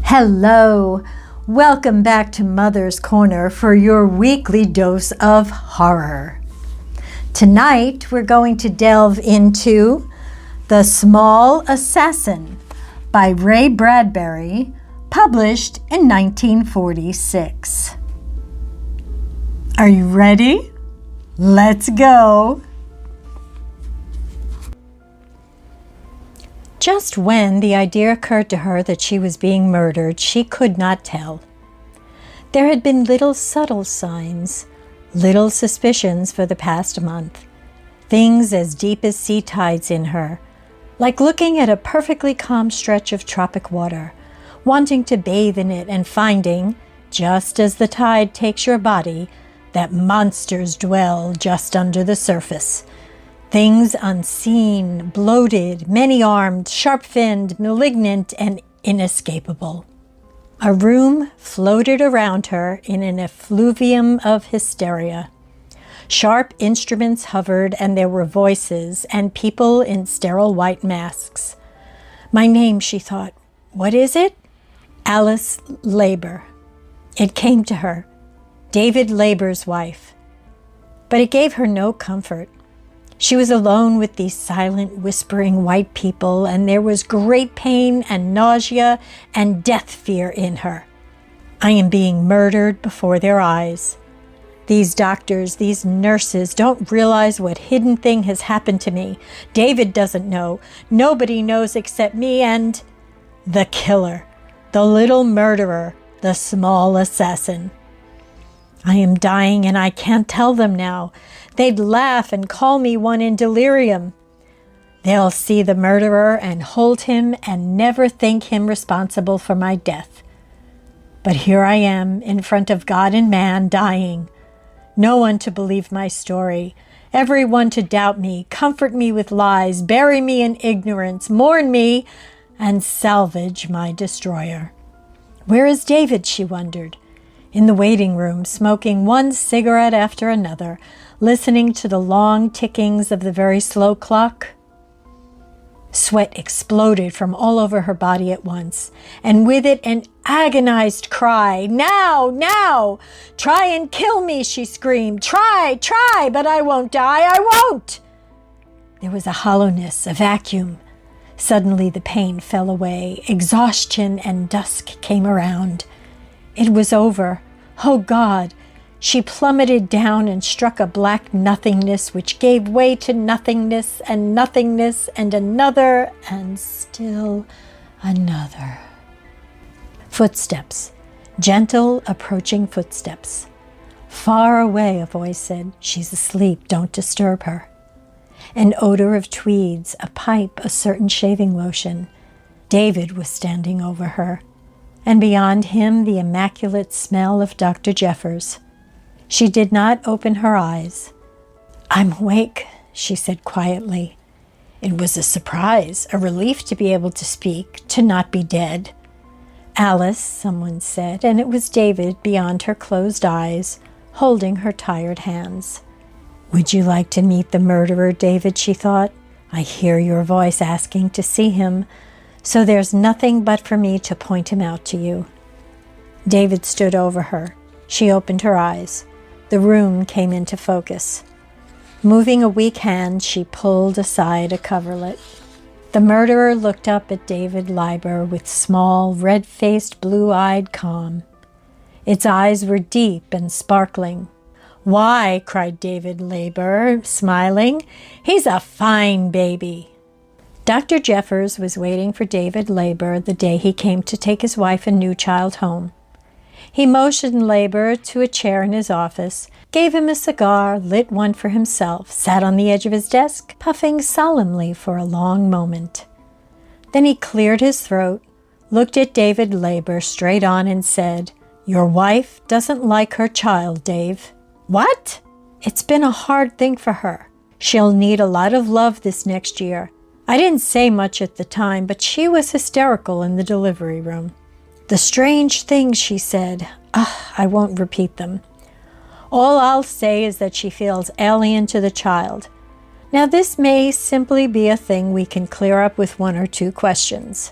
Hello, welcome back to Mother's Corner for your weekly dose of horror. Tonight we're going to delve into The Small Assassin by Ray Bradbury, published in 1946. Are you ready? Let's go! Just when the idea occurred to her that she was being murdered, she could not tell. There had been little subtle signs, little suspicions for the past month, things as deep as sea tides in her, like looking at a perfectly calm stretch of tropic water, wanting to bathe in it and finding, just as the tide takes your body, that monsters dwell just under the surface. Things unseen, bloated, many-armed, sharp-finned, malignant, and inescapable. A room floated around her in an effluvium of hysteria. Sharp instruments hovered, and there were voices and people in sterile white masks. My name, she thought. What is it? Alice Leiber. It came to her. David Leiber's wife. But it gave her no comfort. She was alone with these silent, whispering white people, and there was great pain and nausea and death fear in her. I am being murdered before their eyes. These doctors, these nurses don't realize what hidden thing has happened to me. David doesn't know. Nobody knows except me and the killer, the little murderer, the small assassin. I am dying and I can't tell them now. They'd laugh and call me one in delirium. They'll see the murderer and hold him and never think him responsible for my death. But here I am in front of God and man dying. No one to believe my story. Everyone to doubt me, comfort me with lies, bury me in ignorance, mourn me, and salvage my destroyer. Where is David, she wondered. In the waiting room, smoking one cigarette after another, listening to the long tickings of the very slow clock. Sweat exploded from all over her body at once, and with it an agonized cry. Now, now! Try and kill me, she screamed. Try, but I won't die, I won't! There was a hollowness, a vacuum. Suddenly the pain fell away. Exhaustion and dusk came around. It was over. Oh God! She plummeted down and struck a black nothingness which gave way to nothingness and another and still another. Footsteps. Gentle approaching footsteps. Far away, a voice said, "She's asleep, don't disturb her." An odor of tweeds, a pipe, a certain shaving lotion. David was standing over her, and beyond him the immaculate smell of Dr. Jeffers. She did not open her eyes. "I'm awake," she said quietly. It was a surprise, a relief to be able to speak, to not be dead. "Alice," someone said, and it was David beyond her closed eyes, holding her tired hands. "Would you like to meet the murderer, David?" she thought. "I hear your voice asking to see him, so there's nothing but for me to point him out to you." David stood over her. She opened her eyes. The room came into focus. Moving a weak hand, she pulled aside a coverlet. The murderer looked up at David Leiber with small, red-faced, blue-eyed calm. Its eyes were deep and sparkling. "Why," cried David Leiber, smiling, "he's a fine baby." Dr. Jeffers was waiting for David Leiber the day he came to take his wife and new child home. He motioned Leiber to a chair in his office, gave him a cigar, lit one for himself, sat on the edge of his desk, puffing solemnly for a long moment. Then he cleared his throat, looked at David Leiber straight on and said, "Your wife doesn't like her child, Dave." "What?" "It's been a hard thing for her. She'll need a lot of love this next year. I didn't say much at the time, but she was hysterical in the delivery room. The strange things she said, I won't repeat them. All I'll say is that she feels alien to the child. Now this may simply be a thing we can clear up with one or two questions."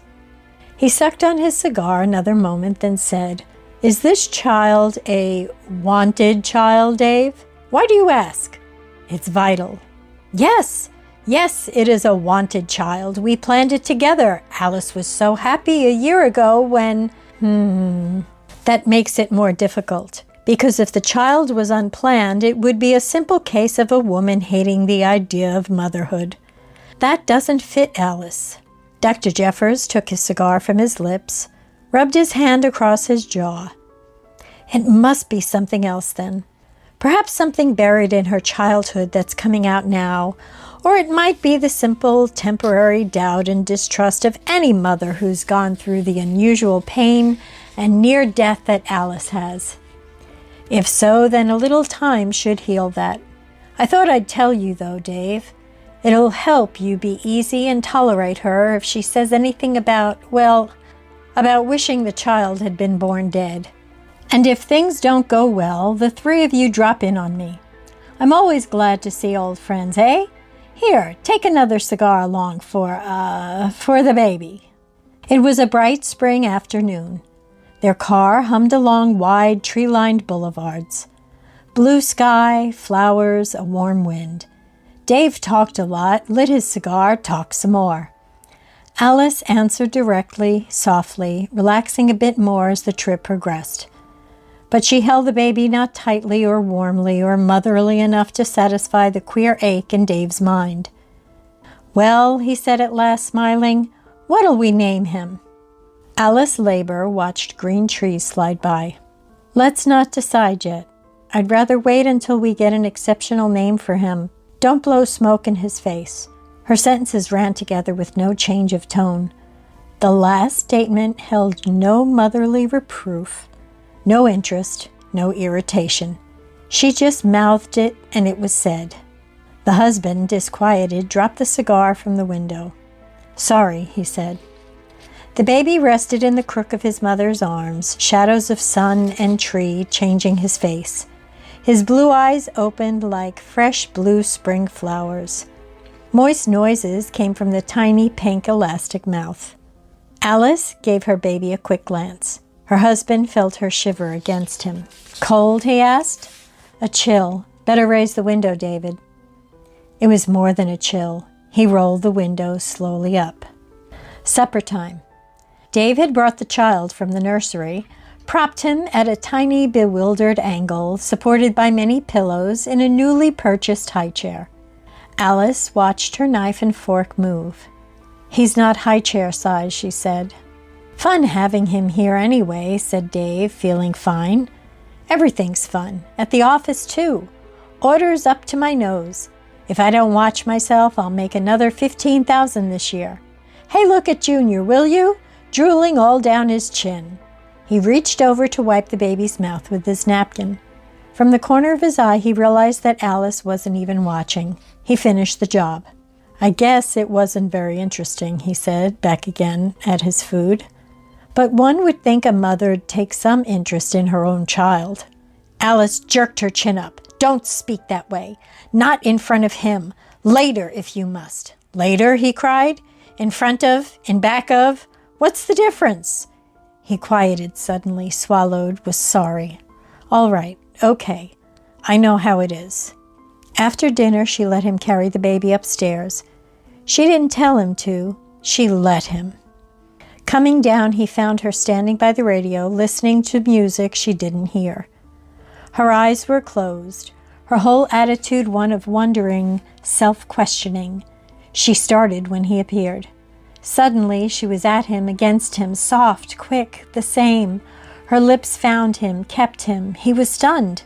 He sucked on his cigar another moment, then said, "Is this child a wanted child, Dave? Why do you ask?" "It's vital." Yes, it is a wanted child. We planned it together. Alice was so happy a year ago when... That makes it more difficult. Because if the child was unplanned, it would be a simple case of a woman hating the idea of motherhood. That doesn't fit Alice. Dr. Jeffers took his cigar from his lips, rubbed his hand across his jaw. It must be something else then. Perhaps something buried in her childhood that's coming out now, or it might be the simple, temporary doubt and distrust of any mother who's gone through the unusual pain and near death that Alice has. If so, then a little time should heal that. I thought I'd tell you, though, Dave. It'll help you be easy and tolerate her if she says anything about wishing the child had been born dead. And if things don't go well, the three of you drop in on me. I'm always glad to see old friends, eh? Here, take another cigar along for the baby." It was a bright spring afternoon. Their car hummed along wide, tree-lined boulevards. Blue sky, flowers, a warm wind. Dave talked a lot, lit his cigar, talked some more. Alice answered directly, softly, relaxing a bit more as the trip progressed. But she held the baby not tightly or warmly or motherly enough to satisfy the queer ache in Dave's mind. "Well," he said at last, smiling, "what'll we name him?" Alice Leiber watched green trees slide by. "Let's not decide yet. I'd rather wait until we get an exceptional name for him. Don't blow smoke in his face." Her sentences ran together with no change of tone. The last statement held no motherly reproof, no interest, no irritation. She just mouthed it, and it was said. The husband, disquieted, dropped the cigar from the window. "Sorry," he said. The baby rested in the crook of his mother's arms, shadows of sun and tree changing his face. His blue eyes opened like fresh blue spring flowers. Moist noises came from the tiny pink elastic mouth. Alice gave her baby a quick glance. Her husband felt her shiver against him. "Cold?" he asked. "A chill. Better raise the window, David." It was more than a chill. He rolled the window slowly up. Supper time. Dave had brought the child from the nursery, propped him at a tiny, bewildered angle, supported by many pillows in a newly purchased high chair. Alice watched her knife and fork move. "He's not high chair size," she said. "Fun having him here anyway," said Dave, feeling fine. "Everything's fun. At the office, too. Orders up to my nose. If I don't watch myself, I'll make another 15,000 this year. Hey, look at Junior, will you? Drooling all down his chin." He reached over to wipe the baby's mouth with his napkin. From the corner of his eye, he realized that Alice wasn't even watching. He finished the job. "I guess it wasn't very interesting," he said, back again at his food. "But one would think a mother'd take some interest in her own child." Alice jerked her chin up. "Don't speak that way. Not in front of him. Later, if you must." "Later?" he cried. "In front of? In back of? What's the difference?" He quieted suddenly, swallowed, was sorry. "All right, okay. I know how it is." After dinner, she let him carry the baby upstairs. She didn't tell him to. She let him. Coming down, he found her standing by the radio, listening to music she didn't hear. Her eyes were closed, her whole attitude one of wondering, self-questioning. She started when he appeared. Suddenly, she was at him, against him, soft, quick, the same. Her lips found him, kept him. He was stunned.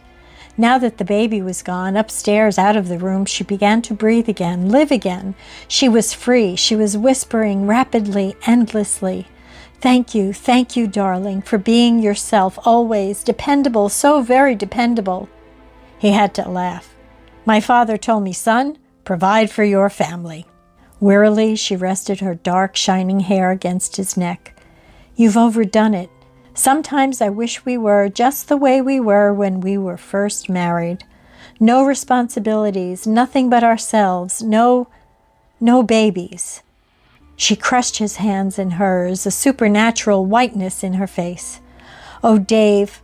Now that the baby was gone, upstairs, out of the room, she began to breathe again, live again. She was free. She was whispering rapidly, endlessly. Thank you, darling, for being yourself, always, dependable, so very dependable." He had to laugh. "My father told me, son, provide for your family." Wearily, she rested her dark, shining hair against his neck. "You've overdone it. Sometimes I wish we were just the way we were when we were first married. No responsibilities, nothing but ourselves, no babies." She crushed his hands in hers, a supernatural whiteness in her face. "Oh, Dave,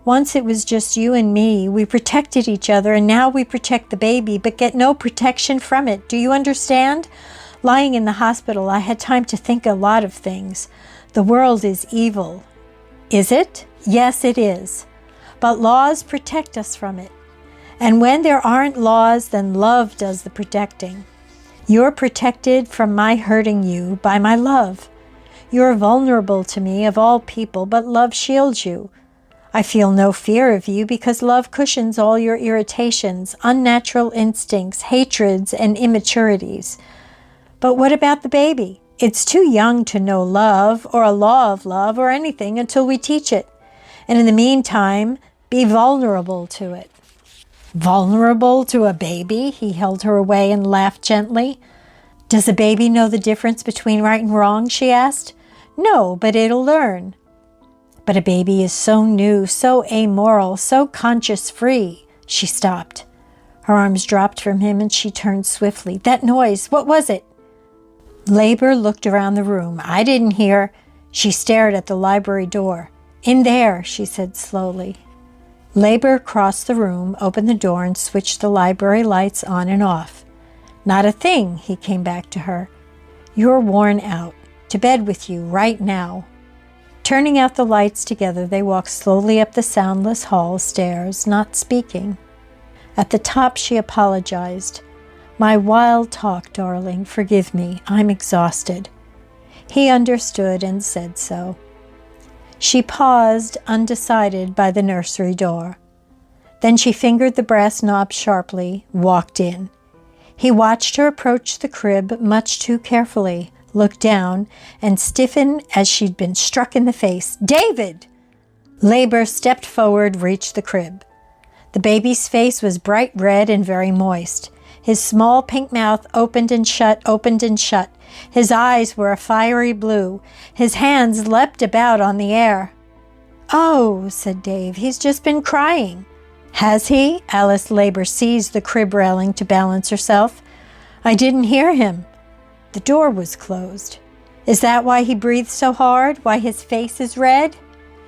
once it was just you and me. We protected each other, and now we protect the baby, but get no protection from it. Do you understand? Lying in the hospital, I had time to think a lot of things. The world is evil." "Is it?" "Yes, it is. But laws protect us from it. And when there aren't laws, then love does the protecting. You're protected from my hurting you by my love. You're vulnerable to me of all people, but love shields you. I feel no fear of you because love cushions all your irritations, unnatural instincts, hatreds, and immaturities. But what about the baby? It's too young to know love or a law of love or anything until we teach it. And in the meantime, be vulnerable to it." "Vulnerable to a baby?" He held her away and laughed gently. "Does a baby know the difference between right and wrong?" she asked. "No, but it'll learn." "But a baby is so new, so amoral, so conscious-free." She stopped. Her arms dropped from him and she turned swiftly. "That noise, what was it?" Leiber looked around the room. "I didn't hear." She stared at the library door. "In there," she said slowly. Leiber crossed the room, opened the door, and switched the library lights on and off. "Not a thing," he came back to her. "You're worn out. To bed with you right now." Turning out the lights together, they walked slowly up the soundless hall stairs, not speaking. At the top, she apologized. "My wild talk, darling. Forgive me. I'm exhausted." He understood and said so. She paused, undecided, by the nursery door. Then she fingered the brass knob sharply, walked in. He watched her approach the crib much too carefully, look down, and stiffen as she'd been struck in the face. "David!" Leiber stepped forward, reached the crib. The baby's face was bright red and very moist. His small pink mouth opened and shut, opened and shut. His eyes were a fiery blue. His hands leapt about on the air. "Oh," said Dave, "he's just been crying." "Has he?" Alice Leiber seized the crib railing to balance herself. "I didn't hear him." The door was closed. "Is that why he breathes so hard? Why his face is red?"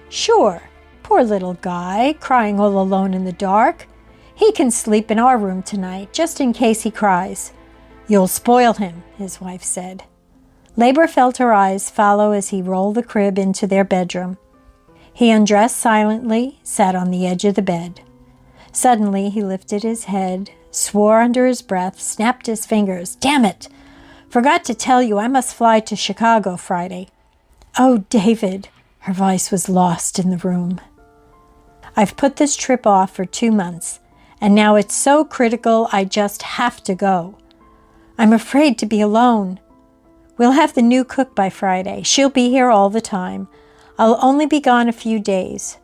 "Sure. Poor little guy, crying all alone in the dark. He can sleep in our room tonight, just in case he cries." "You'll spoil him," his wife said. Leiber felt her eyes follow as he rolled the crib into their bedroom. He undressed silently, sat on the edge of the bed. Suddenly he lifted his head, swore under his breath, snapped his fingers. "Damn it! Forgot to tell you I must fly to Chicago Friday." "Oh, David!" Her voice was lost in the room. "I've put this trip off for 2 months, and now it's so critical I just have to go. I'm afraid to be alone. We'll have the new cook by Friday. She'll be here all the time. I'll only be gone a few days.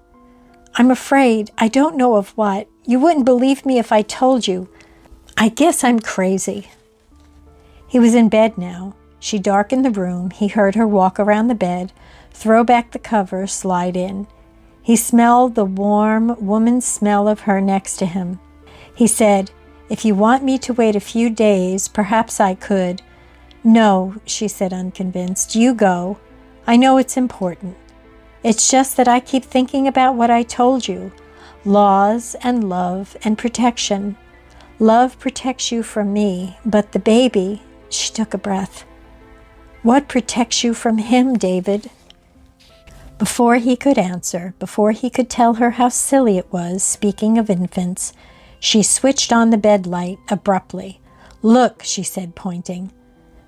I'm afraid. I don't know of what. You wouldn't believe me if I told you. I guess I'm crazy." He was in bed now. She darkened the room. He heard her walk around the bed, throw back the cover, slide in. He smelled the warm woman's smell of her next to him. He said, "If you want me to wait a few days, perhaps I could." "No," she said, unconvinced. "You go. I know it's important. It's just that I keep thinking about what I told you. Laws and love and protection. Love protects you from me, but the baby—" She took a breath. "What protects you from him, David?" Before he could answer, before he could tell her how silly it was, speaking of infants, she switched on the bed light abruptly. "Look," she said, pointing.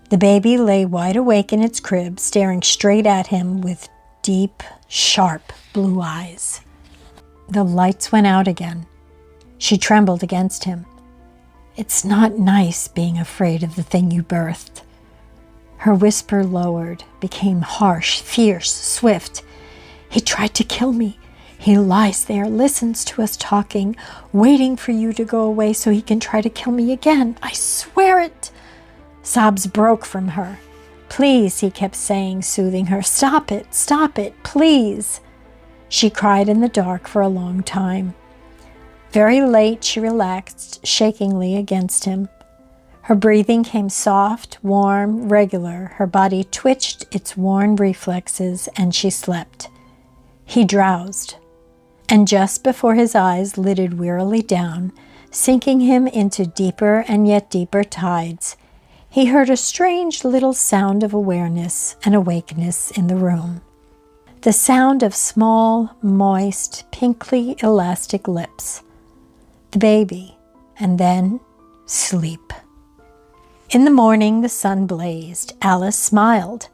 The baby lay wide awake in its crib, staring straight at him with deep, sharp blue eyes. The lights went out again. She trembled against him. "It's not nice being afraid of the thing you birthed." Her whisper lowered, became harsh, fierce, swift. "He tried to kill me. He lies there, listens to us talking, waiting for you to go away so he can try to kill me again. I swear it." Sobs broke from her. "Please," he kept saying, soothing her. Stop it, please." She cried in the dark for a long time. Very late, she relaxed shakingly against him. Her breathing came soft, warm, regular. Her body twitched its worn reflexes, and she slept. He drowsed, and just before his eyes lidded wearily down, sinking him into deeper and yet deeper tides, he heard a strange little sound of awareness and awakeness in the room. The sound of small, moist, pinkly elastic lips. The baby, and then sleep. In the morning, the sun blazed. Alice smiled.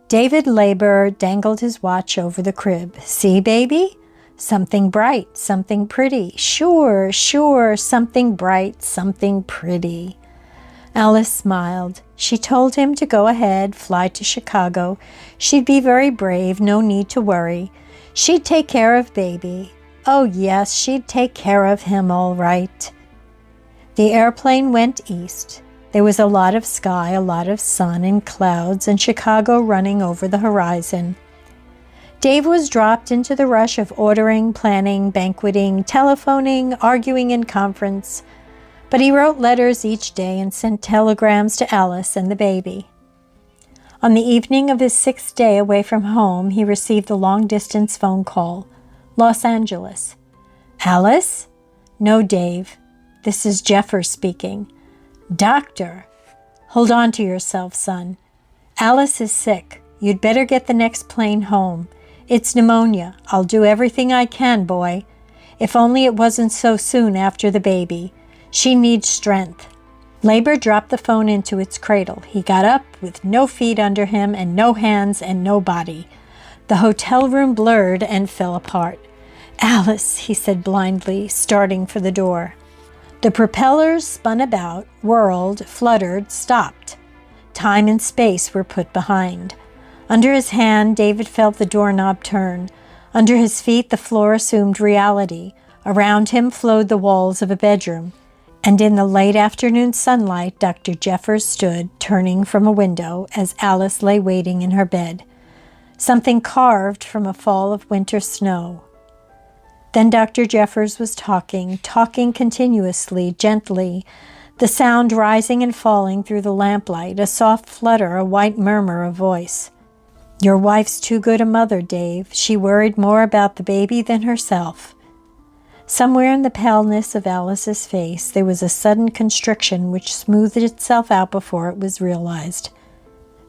David Leiber dangled his watch over the crib. See, baby? Something bright, something pretty. Sure, something bright, something pretty. Alice smiled. She told him to go ahead, fly to Chicago. She'd be very brave, no need to worry. She'd take care of baby. Oh yes, she'd take care of him all right. The airplane went east. There was a lot of sky, a lot of sun and clouds, and Chicago running over the horizon. Dave was dropped into the rush of ordering, planning, banqueting, telephoning, arguing in conference. But he wrote letters each day and sent telegrams to Alice and the baby. On the evening of his 6th day away from home, he received a long-distance phone call. Los Angeles. Alice? No, Dave. This is Jeffers speaking. Doctor. Hold on to yourself, son. Alice is sick. You'd better get the next plane home. It's pneumonia. I'll do everything I can, boy. If only it wasn't so soon after the baby. She needs strength. Leiber dropped the phone into its cradle. He got up with no feet under him and no hands and no body. The hotel room blurred and fell apart. Alice, he said blindly, starting for the door. The propellers spun about, whirled, fluttered, stopped. Time and space were put behind. Under his hand, David felt the doorknob turn. Under his feet, the floor assumed reality. Around him flowed the walls of a bedroom. And in the late afternoon sunlight, Dr. Jeffers stood, turning from a window, as Alice lay waiting in her bed. Something carved from a fall of winter snow. Then Dr. Jeffers was talking continuously, gently, the sound rising and falling through the lamplight, a soft flutter, a white murmur of voice. Your wife's too good a mother, Dave. She worried more about the baby than herself. Somewhere in the paleness of Alice's face, there was a sudden constriction which smoothed itself out before it was realized.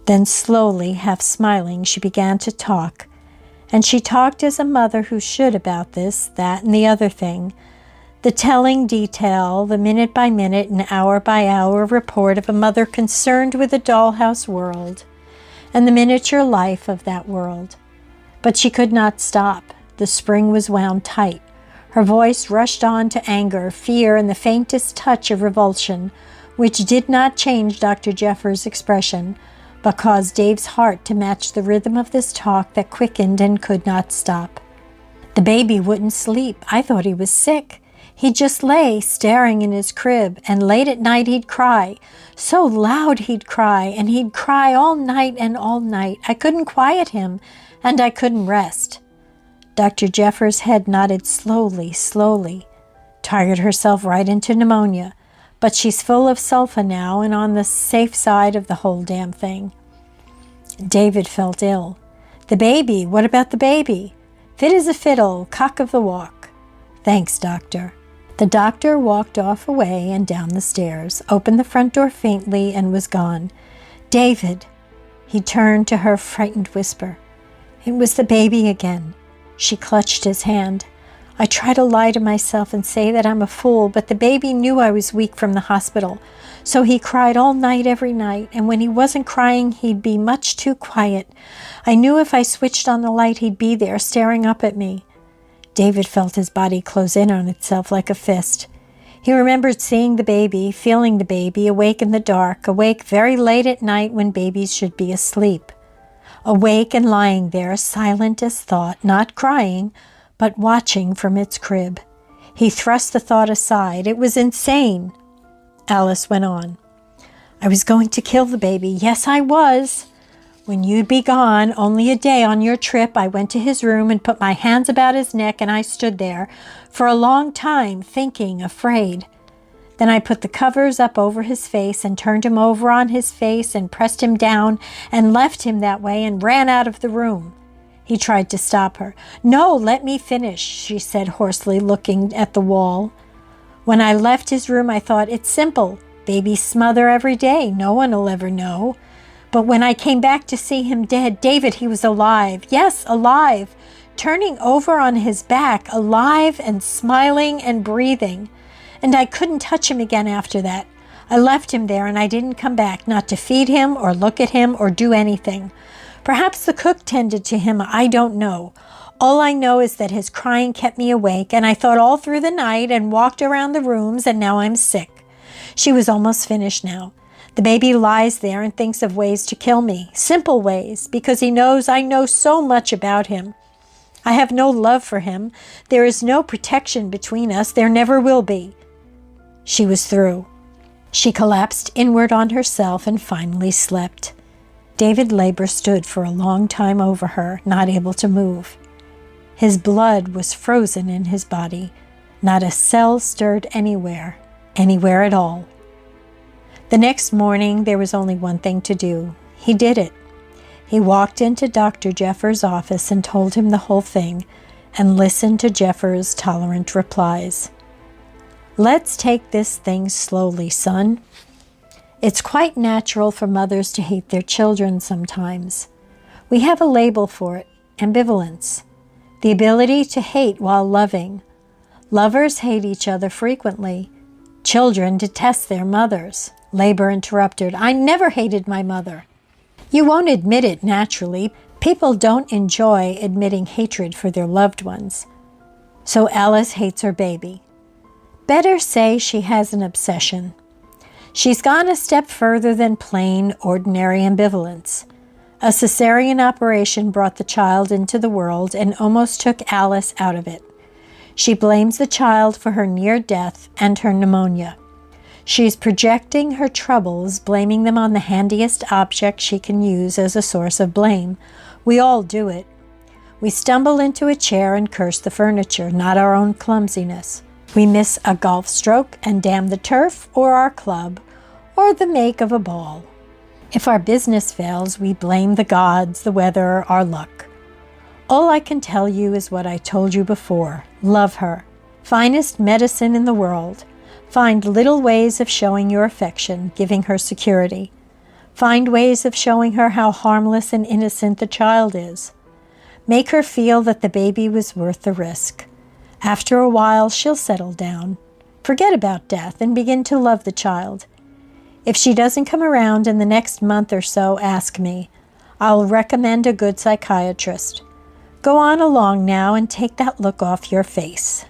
Then slowly, half smiling, she began to talk. And she talked as a mother who should about this, that, and the other thing. The telling detail, the minute-by-minute and hour-by-hour report of a mother concerned with the dollhouse world and the miniature life of that world. But she could not stop. The spring was wound tight. Her voice rushed on to anger, fear, and the faintest touch of revulsion, which did not change Dr. Jeffers' expression, but caused Dave's heart to match the rhythm of this talk that quickened and could not stop. The baby wouldn't sleep. I thought he was sick. He just lay staring in his crib, and late at night he'd cry. So loud he'd cry, and he'd cry all night and all night. I couldn't quiet him, and I couldn't rest. Dr. Jeffers' head nodded slowly. Tired herself right into pneumonia. But she's full of sulfa now and on the safe side of the whole damn thing. David felt ill. The baby, what about the baby? Fit as a fiddle, cock of the walk. Thanks, doctor. The doctor walked off away and down the stairs, opened the front door faintly, and was gone. David! He turned to her, frightened whisper. It was the baby again. She clutched his hand. I try to lie to myself and say that I'm a fool, but the baby knew I was weak from the hospital. So he cried all night, every night, and when he wasn't crying, he'd be much too quiet. I knew if I switched on the light, he'd be there, staring up at me. David felt his body close in on itself like a fist. He remembered seeing the baby, feeling the baby, awake in the dark, awake very late at night when babies should be asleep. Awake and lying there, silent as thought, not crying, but watching from its crib. He thrust the thought aside. It was insane. Alice went on. I was going to kill the baby. Yes, I was. When you'd be gone, only a day on your trip, I went to his room and put my hands about his neck, and I stood there for a long time, thinking, afraid. Then I put the covers up over his face and turned him over on his face and pressed him down and left him that way and ran out of the room. He tried to stop her. "No, let me finish," she said hoarsely, looking at the wall. "When I left his room, I thought, it's simple. Babies smother every day. No one will ever know. But when I came back to see him dead, David, he was alive. Yes, alive. Turning over on his back, alive and smiling and breathing. And I couldn't touch him again after that. I left him there and I didn't come back, not to feed him or look at him or do anything. Perhaps the cook tended to him, I don't know. All I know is that his crying kept me awake, and I thought all through the night and walked around the rooms, and now I'm sick." She was almost finished now. "The baby lies there and thinks of ways to kill me, simple ways, because he knows I know so much about him. I have no love for him. There is no protection between us. There never will be." She was through. She collapsed inward on herself and finally slept. David Leiber stood for a long time over her, not able to move. His blood was frozen in his body. Not a cell stirred anywhere at all. The next morning, there was only one thing to do. He did it. He walked into Dr. Jeffers' office and told him the whole thing, and listened to Jeffers' tolerant replies. "Let's take this thing slowly, son. It's quite natural for mothers to hate their children sometimes. We have a label for it, ambivalence, the ability to hate while loving. Lovers hate each other frequently. Children detest their mothers." Leiber interrupted. "I never hated my mother." "You won't admit it naturally. People don't enjoy admitting hatred for their loved ones. So Alice hates her baby. Better say she has an obsession. She's gone a step further than plain, ordinary ambivalence. A cesarean operation brought the child into the world and almost took Alice out of it. She blames the child for her near death and her pneumonia. She's projecting her troubles, blaming them on the handiest object she can use as a source of blame. We all do it. We stumble into a chair and curse the furniture, not our own clumsiness. We miss a golf stroke and damn the turf or our club or the make of a ball. If our business fails, we blame the gods, the weather, our luck. All I can tell you is what I told you before. Love her. Finest medicine in the world. Find little ways of showing your affection, giving her security. Find ways of showing her how harmless and innocent the child is. Make her feel that the baby was worth the risk. After a while, she'll settle down. Forget about death and begin to love the child. If she doesn't come around in the next month or so, ask me. I'll recommend a good psychiatrist. Go on along now and take that look off your face."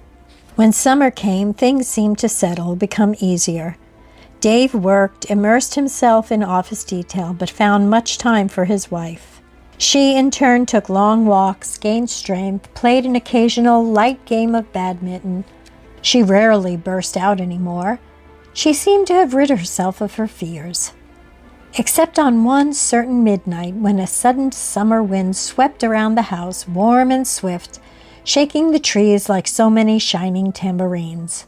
When summer came, things seemed to settle, become easier. Dave worked, immersed himself in office detail, but found much time for his wife. She, in turn, took long walks, gained strength, played an occasional light game of badminton. She rarely burst out anymore. She seemed to have rid herself of her fears. Except on one certain midnight when a sudden summer wind swept around the house, warm and swift, shaking the trees like so many shining tambourines.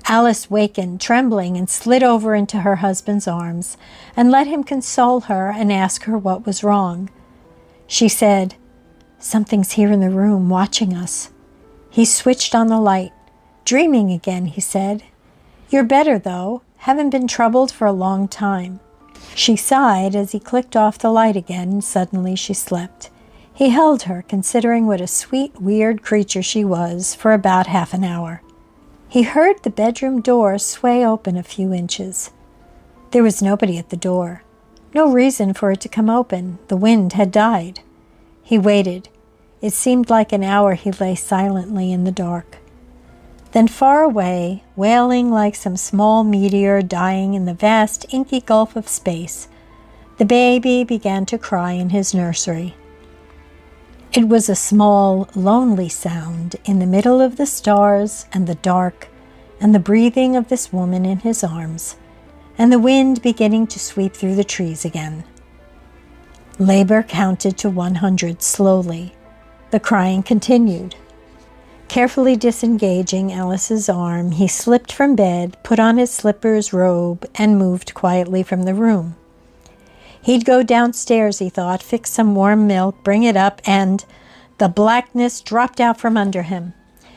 Alice wakened, trembling, and slid over into her husband's arms and let him console her and ask her what was wrong. She said, "Something's here in the room, watching us." He switched on the light. "Dreaming again," he said. "You're better, though. Haven't been troubled for a long time." She sighed as he clicked off the light again, and suddenly she slept. He held her, considering what a sweet, weird creature she was, for about half an hour. He heard the bedroom door sway open a few inches. There was nobody at the door. No reason for it to come open. The wind had died. He waited. It seemed like an hour he lay silently in the dark. Then far away, wailing like some small meteor dying in the vast inky gulf of space, the baby began to cry in his nursery. It was a small, lonely sound in the middle of the stars and the dark and the breathing of this woman in his arms, and the wind beginning to sweep through the trees again. Leiber counted to 100 slowly. The crying continued. Carefully disengaging Alice's arm, he slipped from bed, put on his slippers, robe, and moved quietly from the room. He'd go downstairs, he thought, fix some warm milk, bring it up, and the blackness dropped out from under him.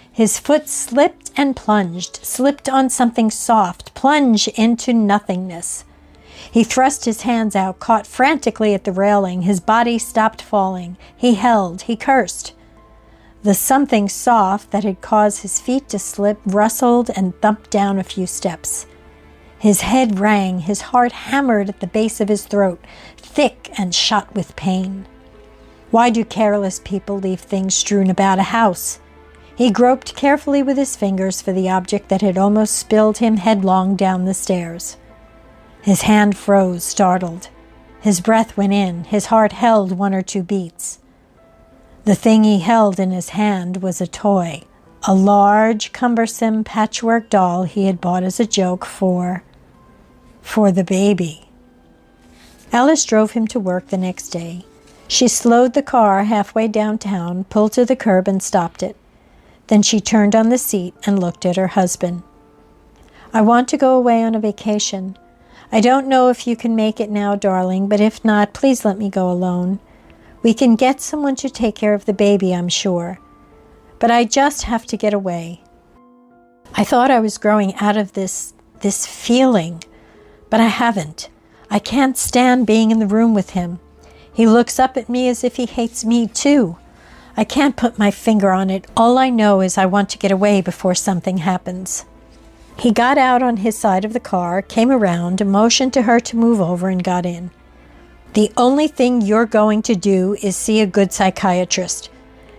His foot slipped and plunged, slipped on something soft, plunged into nothingness. He thrust his hands out, caught frantically at the railing. His body stopped falling. He held, he cursed. The something soft that had caused his feet to slip rustled and thumped down a few steps. His head rang, his heart hammered at the base of his throat, thick and shot with pain. Why do careless people leave things strewn about a house? He groped carefully with his fingers for the object that had almost spilled him headlong down the stairs. His hand froze, startled. His breath went in, his heart held 1 or 2 beats. The thing he held in his hand was a toy, a large, cumbersome patchwork doll he had bought as a joke for the baby. Alice drove him to work the next day. She slowed the car halfway downtown, pulled to the curb and stopped it. Then she turned on the seat and looked at her husband. "I want to go away on a vacation. I don't know if you can make it now, darling, but if not, please let me go alone. We can get someone to take care of the baby, I'm sure. But I just have to get away. I thought I was growing out of this feeling, but I haven't. I can't stand being in the room with him. He looks up at me as if he hates me too. I can't put my finger on it. All I know is I want to get away before something happens." He got out on his side of the car, came around, motioned to her to move over, and got in. "The only thing you're going to do is see a good psychiatrist.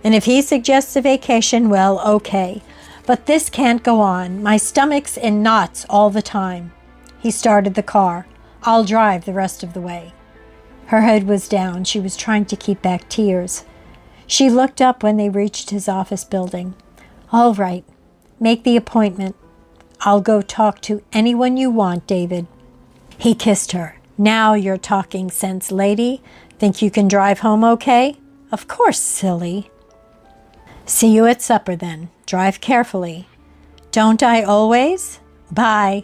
And if he suggests a vacation, well, okay. But this can't go on. My stomach's in knots all the time." He started the car. "I'll drive the rest of the way." Her head was down. She was trying to keep back tears. She looked up when they reached his office building. "All right. Make the appointment. I'll go talk to anyone you want, David." He kissed her. "Now you're talking sense, lady. Think you can drive home okay?" "Of course, silly." "See you at supper, then. Drive carefully." "Don't I always? Bye."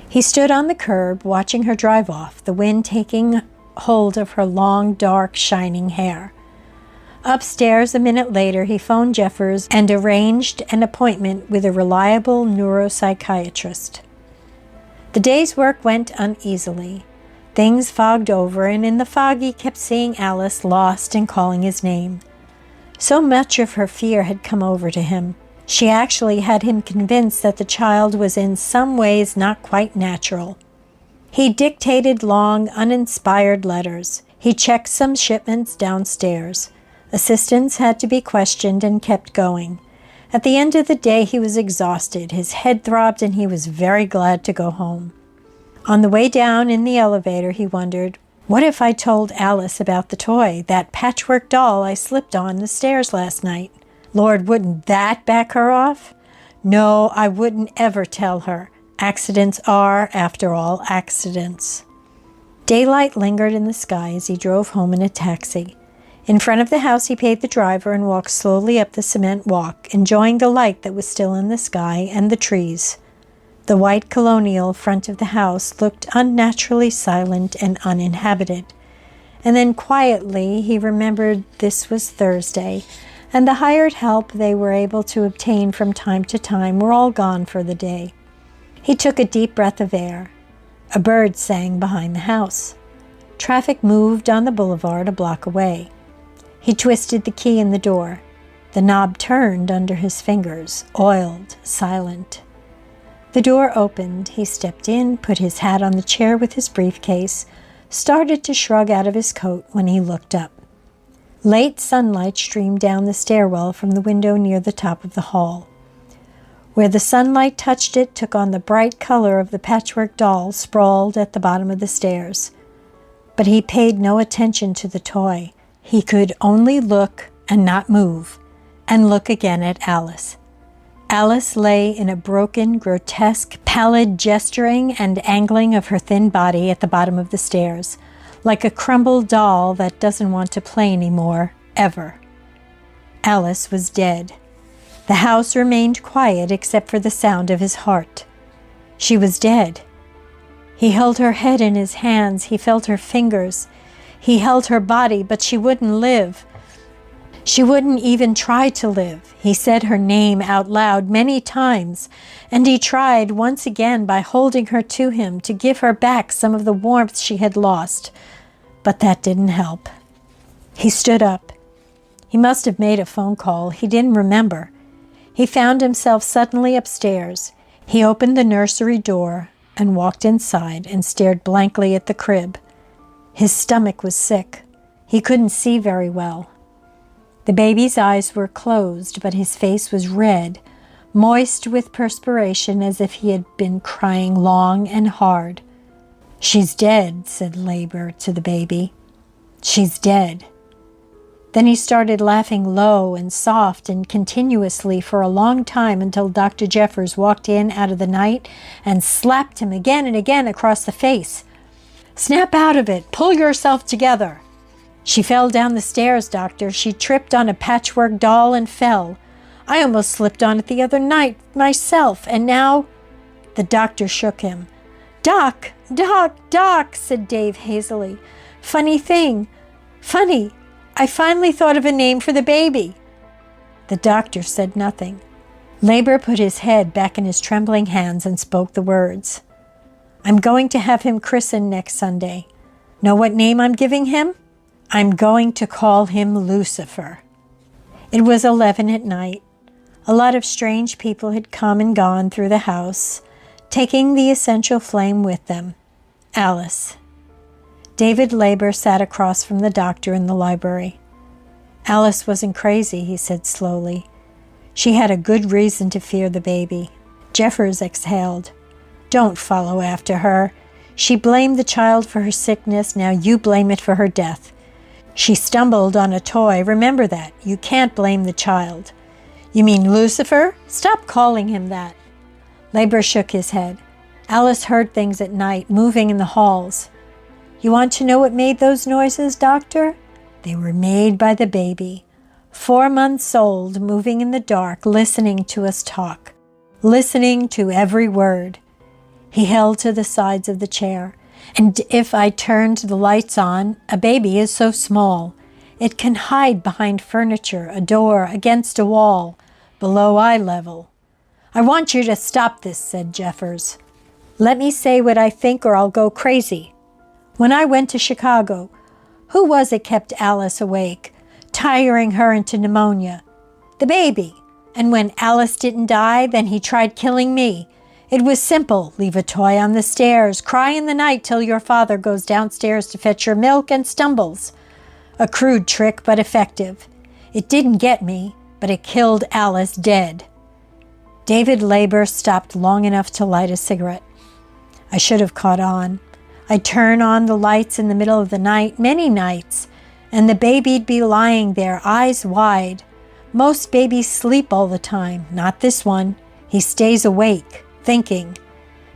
He stood on the curb, watching her drive off, the wind taking hold of her long, dark, shining hair. Upstairs, a minute later, he phoned Jeffers and arranged an appointment with a reliable neuropsychiatrist. The day's work went uneasily. Things fogged over, and in the fog he kept seeing Alice, lost and calling his name. So much of her fear had come over to him. She actually had him convinced that the child was in some ways not quite natural. He dictated long, uninspired letters. He checked some shipments downstairs. Assistants had to be questioned and kept going. At the end of the day, he was exhausted. His head throbbed, and he was very glad to go home. On the way down in the elevator, he wondered, what if I told Alice about the toy, that patchwork doll I slipped on the stairs last night? Lord, wouldn't that back her off? No, I wouldn't ever tell her. Accidents are, after all, accidents. Daylight lingered in the sky as he drove home in a taxi. In front of the house, he paid the driver and walked slowly up the cement walk, enjoying the light that was still in the sky and the trees. The white colonial front of the house looked unnaturally silent and uninhabited. And then quietly he remembered this was Thursday, and the hired help they were able to obtain from time to time were all gone for the day. He took a deep breath of air. A bird sang behind the house. Traffic moved on the boulevard a block away. He twisted the key in the door. The knob turned under his fingers, oiled, silent. The door opened. He stepped in, put his hat on the chair with his briefcase, started to shrug out of his coat when he looked up. Late sunlight streamed down the stairwell from the window near the top of the hall. Where the sunlight touched it took on the bright color of the patchwork doll sprawled at the bottom of the stairs. But he paid no attention to the toy. He could only look and not move, and look again at Alice. Alice lay in a broken, grotesque, pallid gesturing and angling of her thin body at the bottom of the stairs, like a crumbled doll that doesn't want to play anymore, ever. Alice was dead. The house remained quiet except for the sound of his heart. She was dead. He held her head in his hands. He felt her fingers. He held her body, but she wouldn't live. She wouldn't even try to live. He said her name out loud many times, and he tried once again by holding her to him to give her back some of the warmth she had lost. But that didn't help. He stood up. He must have made a phone call. He didn't remember. He found himself suddenly upstairs. He opened the nursery door and walked inside and stared blankly at the crib. His stomach was sick. He couldn't see very well. The baby's eyes were closed, but his face was red, moist with perspiration as if he had been crying long and hard. "She's dead," said Leiber to the baby. "She's dead." Then he started laughing low and soft and continuously for a long time until Dr. Jeffers walked in out of the night and slapped him again and again across the face. "Snap out of it! Pull yourself together!" "She fell down the stairs, doctor. She tripped on a patchwork doll and fell. I almost slipped on it the other night myself, and now—" The doctor shook him. "Doc, Doc," said Dave hazily. "Funny thing. Funny. I finally thought of a name for the baby." The doctor said nothing. Leiber put his head back in his trembling hands and spoke the words. "I'm going to have him christened next Sunday. Know what name I'm giving him? I'm going to call him Lucifer." It was 11 at night. A lot of strange people had come and gone through the house, taking the essential flame with them. Alice. David Leiber sat across from the doctor in the library. "Alice wasn't crazy," he said slowly. "She had a good reason to fear the baby." Jeffers exhaled. "Don't follow after her. She blamed the child for her sickness. Now you blame it for her death. She stumbled on a toy. Remember that. You can't blame the child." "You mean Lucifer? Stop calling him that." Leiber shook his head. "Alice heard things at night, moving in the halls." "You want to know what made those noises, doctor? They were made by the baby. 4 months old, moving in the dark, listening to us talk. Listening to every word." He held to the sides of the chair. "And if I turned the lights on, a baby is so small. It can hide behind furniture, a door, against a wall, below eye level." "I want you to stop this," said Jeffers. "Let me say what I think or I'll go crazy. When I went to Chicago, who was it kept Alice awake, tiring her into pneumonia? The baby. And when Alice didn't die, then he tried killing me. It was simple. Leave a toy on the stairs. Cry in the night till your father goes downstairs to fetch your milk and stumbles. A crude trick, but effective. It didn't get me, but it killed Alice dead." David Leiber stopped long enough to light a cigarette. "I should have caught on. I'd turn on the lights in the middle of the night, many nights, and the baby'd be lying there, eyes wide. Most babies sleep all the time, not this one. He stays awake, thinking.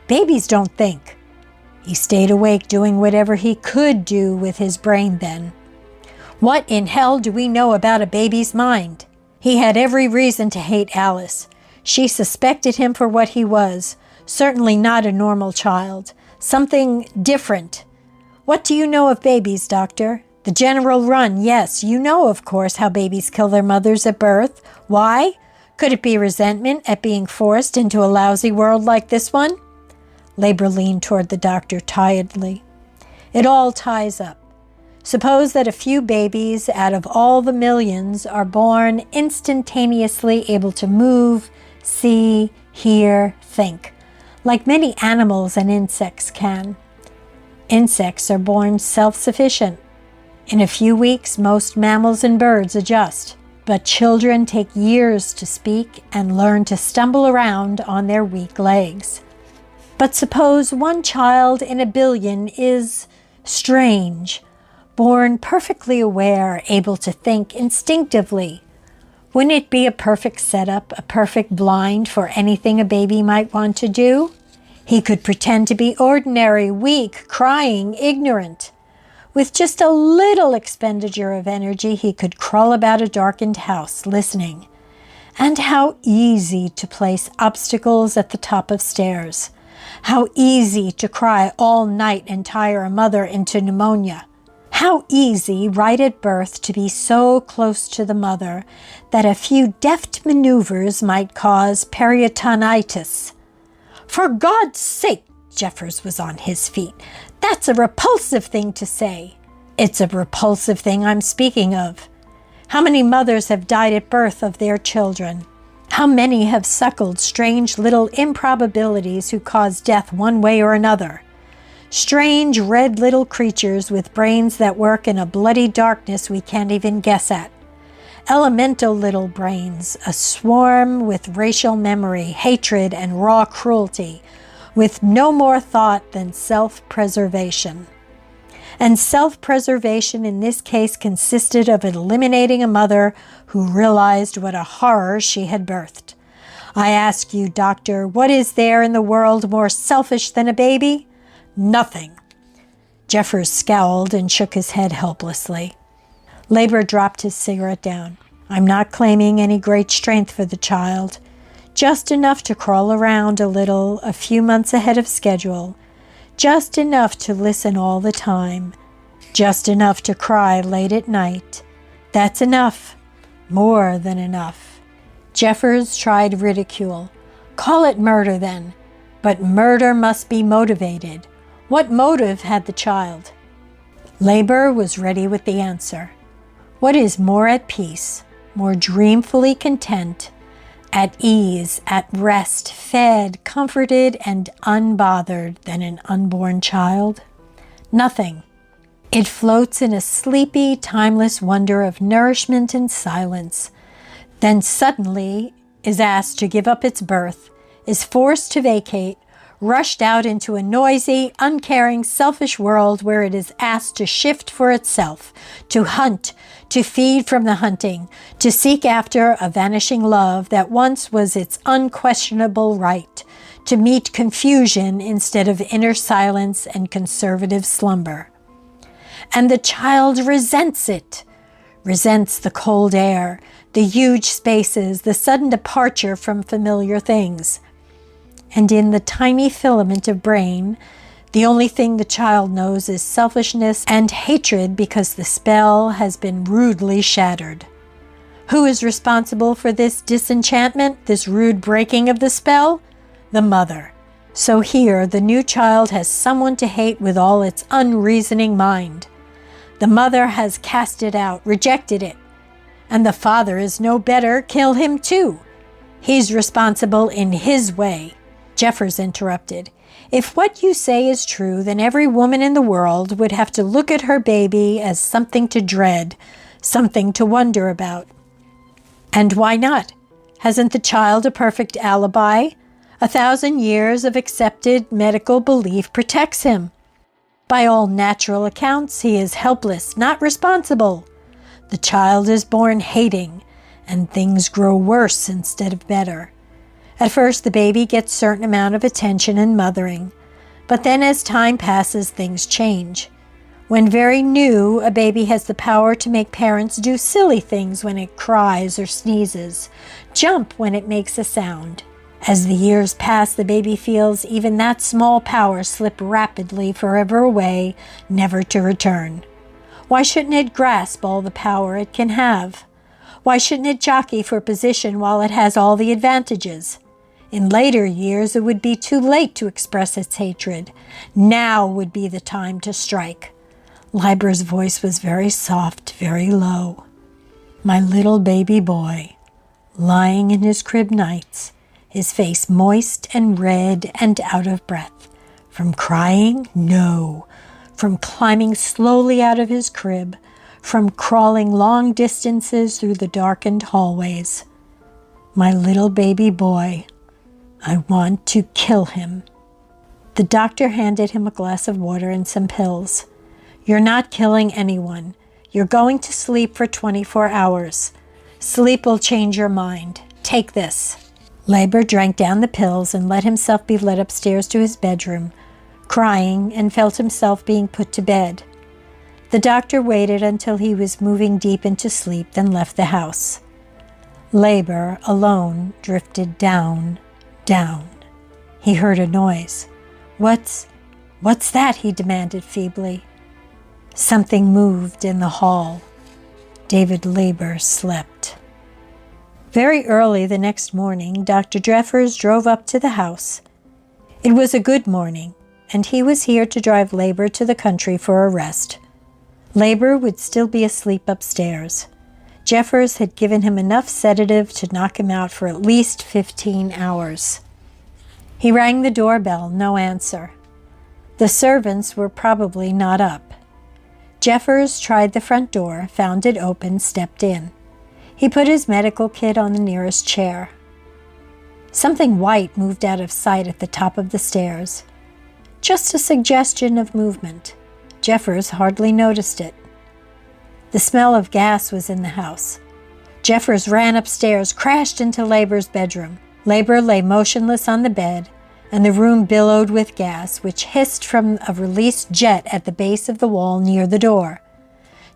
Babies don't think. He stayed awake doing whatever he could do with his brain then. What in hell do we know about a baby's mind? He had every reason to hate Alice. She suspected him for what he was, certainly not a normal child. Something different. What do you know of babies, doctor? The general run, yes. You know, of course, how babies kill their mothers at birth. Why? Could it be resentment at being forced into a lousy world like this one?" Leiber leaned toward the doctor tiredly. "It all ties up. Suppose that a few babies out of all the millions are born instantaneously able to move, see, hear, think, like many animals and insects can. Insects are born self-sufficient. In a few weeks, most mammals and birds adjust, but children take years to speak and learn to stumble around on their weak legs. But suppose one child in a billion is strange, born perfectly aware, able to think instinctively. Wouldn't it be a perfect setup, a perfect blind for anything a baby might want to do? He could pretend to be ordinary, weak, crying, ignorant. With just a little expenditure of energy, he could crawl about a darkened house, listening. And how easy to place obstacles at the top of stairs. How easy to cry all night and tire a mother into pneumonia. How easy right at birth to be so close to the mother that a few deft maneuvers might cause peritonitis. For God's sake, Jeffers was on his feet. That's a repulsive thing to say. It's a repulsive thing I'm speaking of. How many mothers have died at birth of their children? How many have suckled strange little improbabilities who cause death one way or another? Strange red little creatures with brains that work in a bloody darkness we can't even guess at. Elemental little brains, a swarm with racial memory, hatred, and raw cruelty, with no more thought than self-preservation. And self-preservation in this case consisted of eliminating a mother who realized what a horror she had birthed. I ask you, doctor, what is there in the world more selfish than a baby? Nothing. Jeffers scowled and shook his head helplessly. Leiber dropped his cigarette down. I'm not claiming any great strength for the child. Just enough to crawl around a little, a few months ahead of schedule. Just enough to listen all the time. Just enough to cry late at night. That's enough. More than enough. Jeffers tried ridicule. Call it murder then. But murder must be motivated. What motive had the child? Leiber was ready with the answer. What is more at peace, more dreamfully content, at ease, at rest, fed, comforted, and unbothered than an unborn child? Nothing. It floats in a sleepy, timeless wonder of nourishment and silence, then suddenly is asked to give up its birth, is forced to vacate, rushed out into a noisy, uncaring, selfish world where it is asked to shift for itself, to hunt, to feed from the hunting, to seek after a vanishing love that once was its unquestionable right, to meet confusion instead of inner silence and conservative slumber. And the child resents it, resents the cold air, the huge spaces, the sudden departure from familiar things. And in the tiny filament of brain, the only thing the child knows is selfishness and hatred because the spell has been rudely shattered. Who is responsible for this disenchantment, this rude breaking of the spell? The mother. So here, the new child has someone to hate with all its unreasoning mind. The mother has cast it out, rejected it. And the father is no better, kill him too. He's responsible in his way. Jeffers interrupted. If what you say is true, then every woman in the world would have to look at her baby as something to dread, something to wonder about. And why not? Hasn't the child a perfect alibi? 1,000 years of accepted medical belief protects him. By all natural accounts, he is helpless, not responsible. The child is born hating, and things grow worse instead of better. At first, the baby gets a certain amount of attention and mothering, but then as time passes, things change. When very new, a baby has the power to make parents do silly things when it cries or sneezes, jump when it makes a sound. As the years pass, the baby feels even that small power slip rapidly forever away, never to return. Why shouldn't it grasp all the power it can have? Why shouldn't it jockey for position while it has all the advantages? In later years, it would be too late to express its hatred. Now would be the time to strike. Leiber's voice was very soft, very low. My little baby boy, lying in his crib nights, his face moist and red and out of breath. From crying? No. From climbing slowly out of his crib, from crawling long distances through the darkened hallways. My little baby boy, I want to kill him. The doctor handed him a glass of water and some pills. You're not killing anyone. You're going to sleep for 24 hours. Sleep will change your mind. Take this. Leiber drank down the pills and let himself be led upstairs to his bedroom, crying, and felt himself being put to bed. The doctor waited until he was moving deep into sleep, then left the house. Leiber, alone, drifted down, down. He heard a noise. What's that?" he demanded feebly. Something moved in the hall. David Leiber slept. Very early the next morning, Dr. Jeffers drove up to the house. It was a good morning, and he was here to drive Leiber to the country for a rest. Leiber would still be asleep upstairs. Jeffers had given him enough sedative to knock him out for at least 15 hours. He rang the doorbell, no answer. The servants were probably not up. Jeffers tried the front door, found it open, stepped in. He put his medical kit on the nearest chair. Something white moved out of sight at the top of the stairs. Just a suggestion of movement. Jeffers hardly noticed it. The smell of gas was in the house. Jeffers ran upstairs, crashed into Leiber's bedroom. Leiber lay motionless on the bed, and the room billowed with gas, which hissed from a released jet at the base of the wall near the door.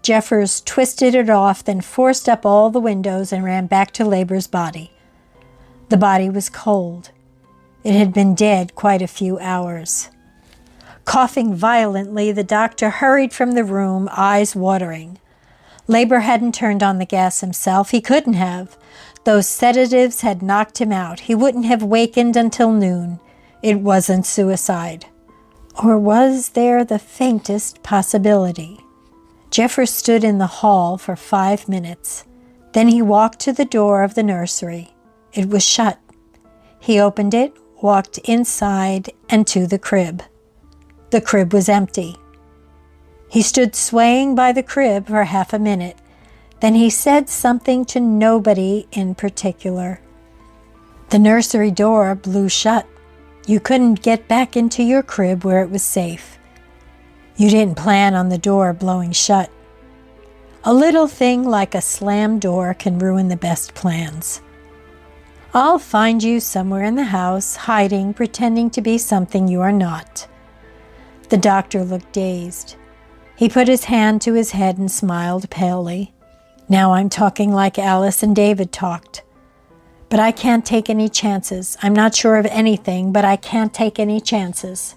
Jeffers twisted it off, then forced up all the windows and ran back to Leiber's body. The body was cold. It had been dead quite a few hours. Coughing violently, the doctor hurried from the room, eyes watering. Leiber hadn't turned on the gas himself. He couldn't have. Those sedatives had knocked him out. He wouldn't have wakened until noon. It wasn't suicide. Or was there the faintest possibility? Jeffers stood in the hall for 5 minutes. Then he walked to the door of the nursery. It was shut. He opened it, walked inside, and to the crib. The crib was empty. He stood swaying by the crib for half a minute. Then he said something to nobody in particular. The nursery door blew shut. You couldn't get back into your crib where it was safe. You didn't plan on the door blowing shut. A little thing like a slammed door can ruin the best plans. I'll find you somewhere in the house, hiding, pretending to be something you are not. The doctor looked dazed. He put his hand to his head and smiled palely. Now I'm talking like Alice and David talked. But I can't take any chances. I'm not sure of anything, but I can't take any chances.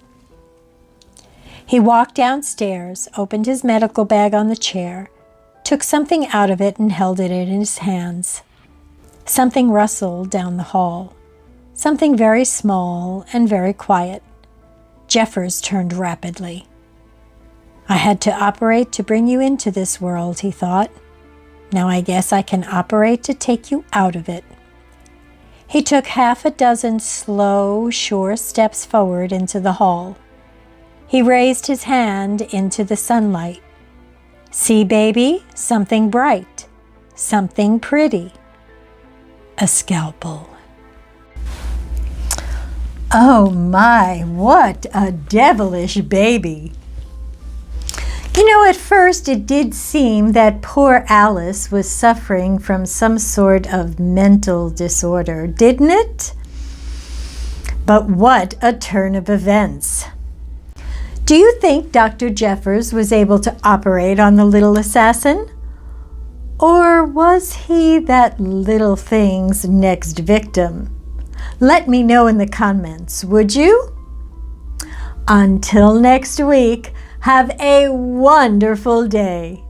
He walked downstairs, opened his medical bag on the chair, took something out of it and held it in his hands. Something rustled down the hall. Something very small and very quiet. Jeffers turned rapidly. I had to operate to bring you into this world, he thought. Now I guess I can operate to take you out of it. He took 6 slow, sure steps forward into the hall. He raised his hand into the sunlight. See, baby, something bright, something pretty. A scalpel. Oh my, what a devilish baby. You know, at first it did seem that poor Alice was suffering from some sort of mental disorder, didn't it? But what a turn of events. Do you think Dr. Jeffers was able to operate on the little assassin? Or was he that little thing's next victim? Let me know in the comments, would you? Until next week, have a wonderful day.